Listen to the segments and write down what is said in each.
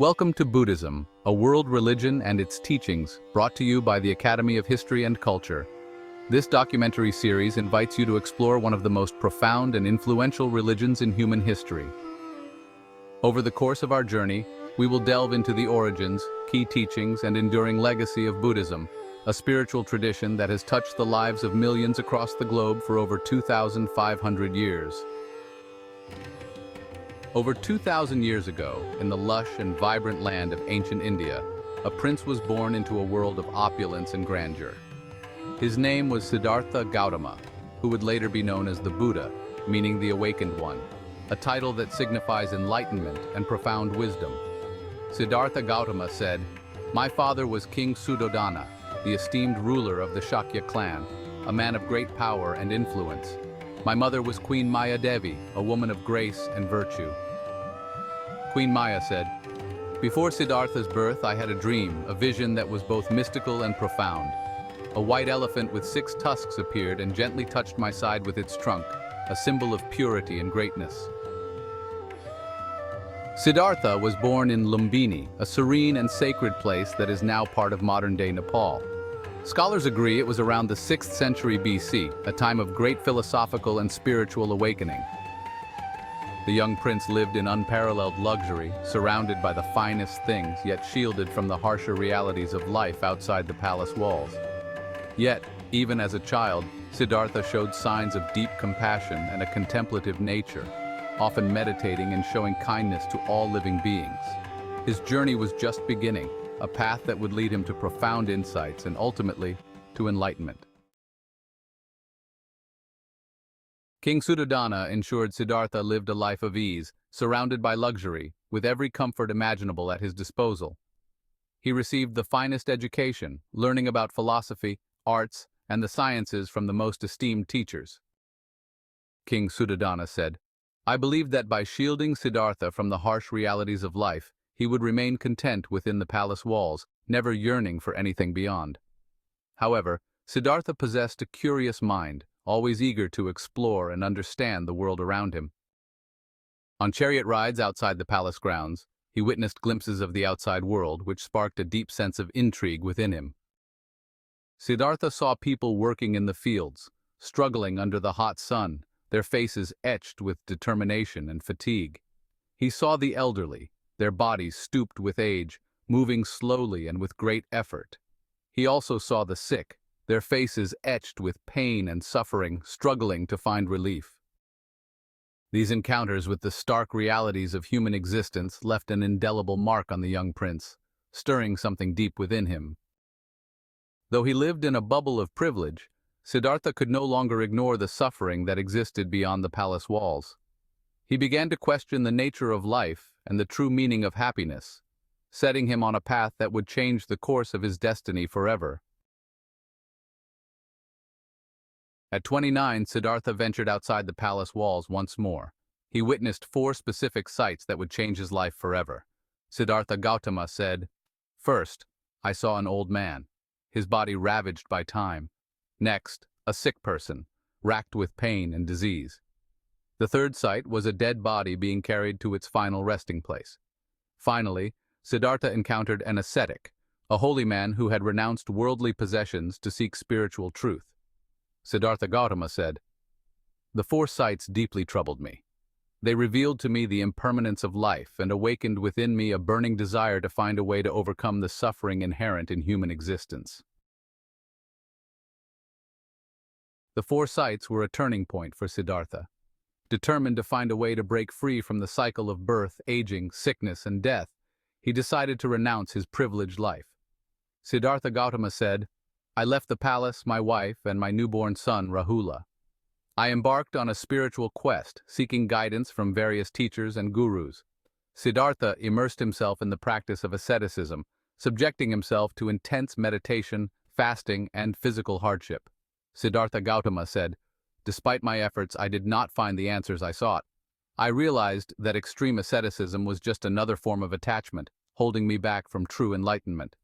Welcome to Buddhism, a world religion and its teachings, brought to you by the Academy of History and Culture. This documentary series invites you to explore one of the most profound and influential religions in human history. Over the course of our journey, we will delve into the origins, key teachings, and enduring legacy of Buddhism, a spiritual tradition that has touched the lives of millions across the globe for over 2,500 years. Over 2,000 years ago, in the lush and vibrant land of ancient India, a prince was born into a world of opulence and grandeur. His name was Siddhartha Gautama, who would later be known as the Buddha, meaning the Awakened One, a title that signifies enlightenment and profound wisdom. Siddhartha Gautama said, "My father was King Suddhodana, the esteemed ruler of the Shakya clan, a man of great power and influence. My mother was Queen Maya Devi, a woman of grace and virtue." Queen Maya said, "Before Siddhartha's birth, I had a dream, a vision that was both mystical and profound. A white elephant with 6 tusks appeared and gently touched my side with its trunk, a symbol of purity and greatness." Siddhartha was born in Lumbini, a serene and sacred place that is now part of modern-day Nepal. Scholars agree it was around the 6th century BC, a time of great philosophical and spiritual awakening. The young prince lived in unparalleled luxury, surrounded by the finest things, yet shielded from the harsher realities of life outside the palace walls. Yet, even as a child, Siddhartha showed signs of deep compassion and a contemplative nature, often meditating and showing kindness to all living beings. His journey was just beginning, a path that would lead him to profound insights and ultimately to enlightenment. King Suddhodana ensured Siddhartha lived a life of ease, surrounded by luxury, with every comfort imaginable at his disposal. He received the finest education, learning about philosophy, arts, and the sciences from the most esteemed teachers. King Suddhodana said, "I believed that by shielding Siddhartha from the harsh realities of life, he would remain content within the palace walls, never yearning for anything beyond." However, Siddhartha possessed a curious mind, always eager to explore and understand the world around him. On chariot rides outside the palace grounds, he witnessed glimpses of the outside world, which sparked a deep sense of intrigue within him. Siddhartha saw people working in the fields, struggling under the hot sun, their faces etched with determination and fatigue. He saw the elderly, their bodies stooped with age, moving slowly and with great effort. He also saw the sick, their faces etched with pain and suffering, struggling to find relief. These encounters with the stark realities of human existence left an indelible mark on the young prince, stirring something deep within him. Though he lived in a bubble of privilege, Siddhartha could no longer ignore the suffering that existed beyond the palace walls. He began to question the nature of life and the true meaning of happiness, setting him on a path that would change the course of his destiny forever. At 29, Siddhartha ventured outside the palace walls once more. He witnessed 4 specific sights that would change his life forever. Siddhartha Gautama said, "First, I saw an old man, his body ravaged by time. Next, a sick person, racked with pain and disease. The third sight was a dead body being carried to its final resting place. Finally, Siddhartha encountered an ascetic, a holy man who had renounced worldly possessions to seek spiritual truth. Siddhartha Gautama said, "The 4 sights deeply troubled me. They revealed to me the impermanence of life and awakened within me a burning desire to find a way to overcome the suffering inherent in human existence." The 4 sights were a turning point for Siddhartha. Determined to find a way to break free from the cycle of birth, aging, sickness, and death, he decided to renounce his privileged life. Siddhartha Gautama said, "I left the palace, my wife, and my newborn son, Rahula. I embarked on a spiritual quest, seeking guidance from various teachers and gurus." Siddhartha immersed himself in the practice of asceticism, subjecting himself to intense meditation, fasting, and physical hardship. Siddhartha Gautama said, "Despite my efforts, I did not find the answers I sought. I realized that extreme asceticism was just another form of attachment, holding me back from true enlightenment."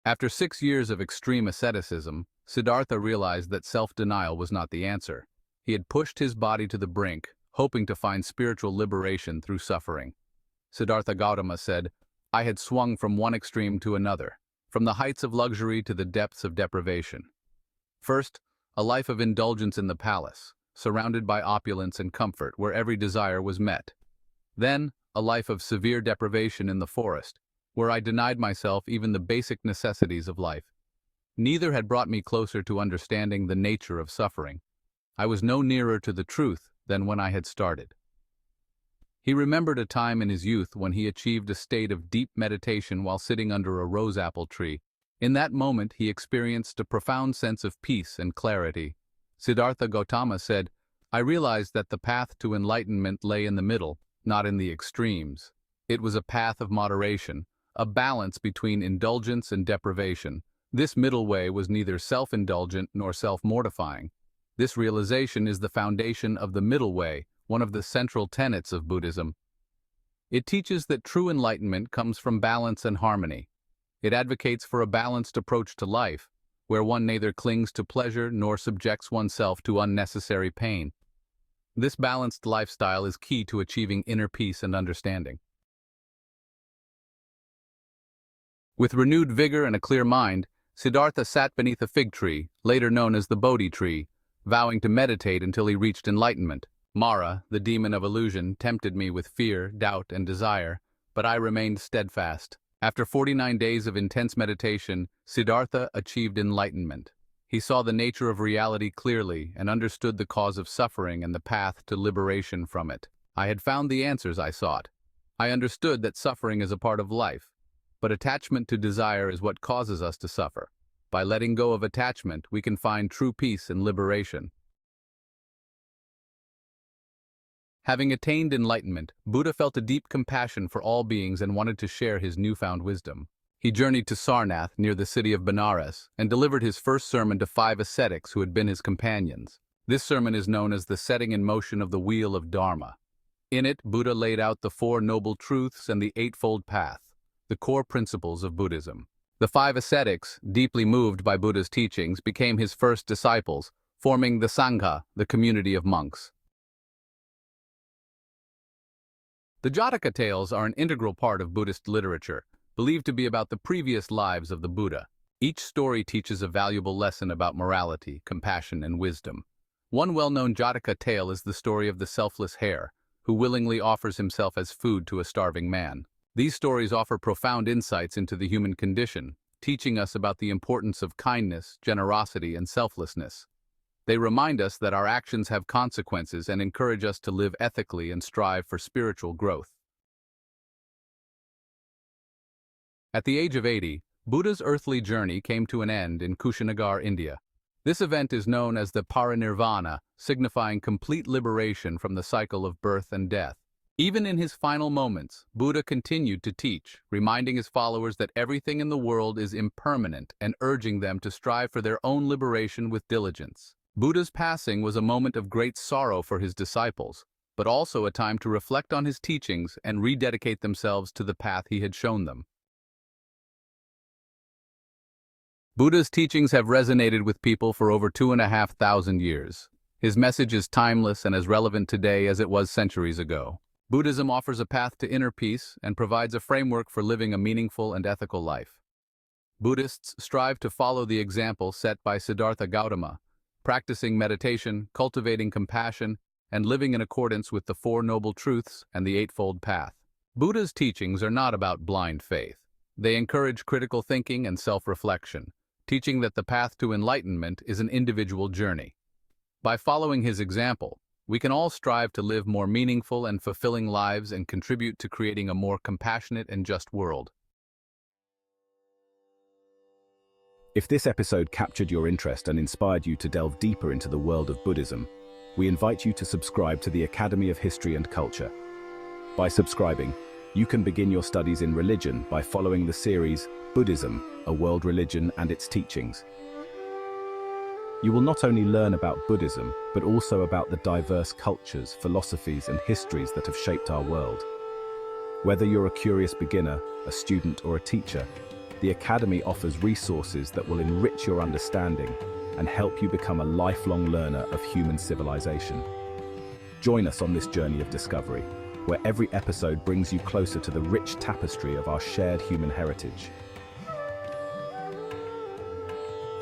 After 6 years of extreme asceticism, Siddhartha realized that self-denial was not the answer. He had pushed his body to the brink, hoping to find spiritual liberation through suffering. Siddhartha Gautama said, "I had swung from one extreme to another, from the heights of luxury to the depths of deprivation. First, a life of indulgence in the palace, surrounded by opulence and comfort where every desire was met. Then, a life of severe deprivation in the forest, where I denied myself even the basic necessities of life. Neither had brought me closer to understanding the nature of suffering. I was no nearer to the truth than when I had started." He remembered a time in his youth when he achieved a state of deep meditation while sitting under a rose-apple tree. In that moment, he experienced a profound sense of peace and clarity. Siddhartha Gautama said, "I realized that the path to enlightenment lay in the middle, not in the extremes. It was a path of moderation, a balance between indulgence and deprivation. This middle way was neither self-indulgent nor self-mortifying. This realization is the foundation of the middle way, one of the central tenets of Buddhism. It teaches that true enlightenment comes from balance and harmony. It advocates for a balanced approach to life, where one neither clings to pleasure nor subjects oneself to unnecessary pain. This balanced lifestyle is key to achieving inner peace and understanding." With renewed vigor and a clear mind, Siddhartha sat beneath a fig tree, later known as the Bodhi tree, vowing to meditate until he reached enlightenment. Mara, the demon of illusion, tempted me with fear, doubt, and desire, but I remained steadfast. After 49 days of intense meditation, Siddhartha achieved enlightenment. He saw the nature of reality clearly and understood the cause of suffering and the path to liberation from it. I had found the answers I sought. I understood that suffering is a part of life, but attachment to desire is what causes us to suffer. By letting go of attachment, we can find true peace and liberation. Having attained enlightenment, Buddha felt a deep compassion for all beings and wanted to share his newfound wisdom. He journeyed to Sarnath, near the city of Benares, and delivered his first sermon to 5 ascetics who had been his companions. This sermon is known as the setting in motion of the wheel of Dharma. In it, Buddha laid out the 4 noble truths and the Eightfold Path, the core principles of Buddhism. The 5 ascetics, deeply moved by Buddha's teachings, became his first disciples, forming the Sangha, the community of monks. The Jataka Tales are an integral part of Buddhist literature, believed to be about the previous lives of the Buddha. Each story teaches a valuable lesson about morality, compassion, and wisdom. One well-known Jataka tale is the story of the selfless hare, who willingly offers himself as food to a starving man. These stories offer profound insights into the human condition, teaching us about the importance of kindness, generosity, and selflessness. They remind us that our actions have consequences and encourage us to live ethically and strive for spiritual growth. At the age of 80, Buddha's earthly journey came to an end in Kushinagar, India. This event is known as the Parinirvana, signifying complete liberation from the cycle of birth and death. Even in his final moments, Buddha continued to teach, reminding his followers that everything in the world is impermanent and urging them to strive for their own liberation with diligence. Buddha's passing was a moment of great sorrow for his disciples, but also a time to reflect on his teachings and rededicate themselves to the path he had shown them. Buddha's teachings have resonated with people for over 2,500 years. His message is timeless and as relevant today as it was centuries ago. Buddhism offers a path to inner peace and provides a framework for living a meaningful and ethical life. Buddhists strive to follow the example set by Siddhartha Gautama, practicing meditation, cultivating compassion, and living in accordance with the 4 noble truths and the Eightfold Path. Buddha's teachings are not about blind faith. They encourage critical thinking and self-reflection, teaching that the path to enlightenment is an individual journey. By following his example, we can all strive to live more meaningful and fulfilling lives and contribute to creating a more compassionate and just world. If this episode captured your interest and inspired you to delve deeper into the world of Buddhism, we invite you to subscribe to the Academy of History and Culture. By subscribing, you can begin your studies in religion by following the series Buddhism, a World Religion and its Teachings. You will not only learn about Buddhism, but also about the diverse cultures, philosophies, and histories that have shaped our world. Whether you're a curious beginner, a student, or a teacher, the Academy offers resources that will enrich your understanding and help you become a lifelong learner of human civilization. Join us on this journey of discovery, where every episode brings you closer to the rich tapestry of our shared human heritage.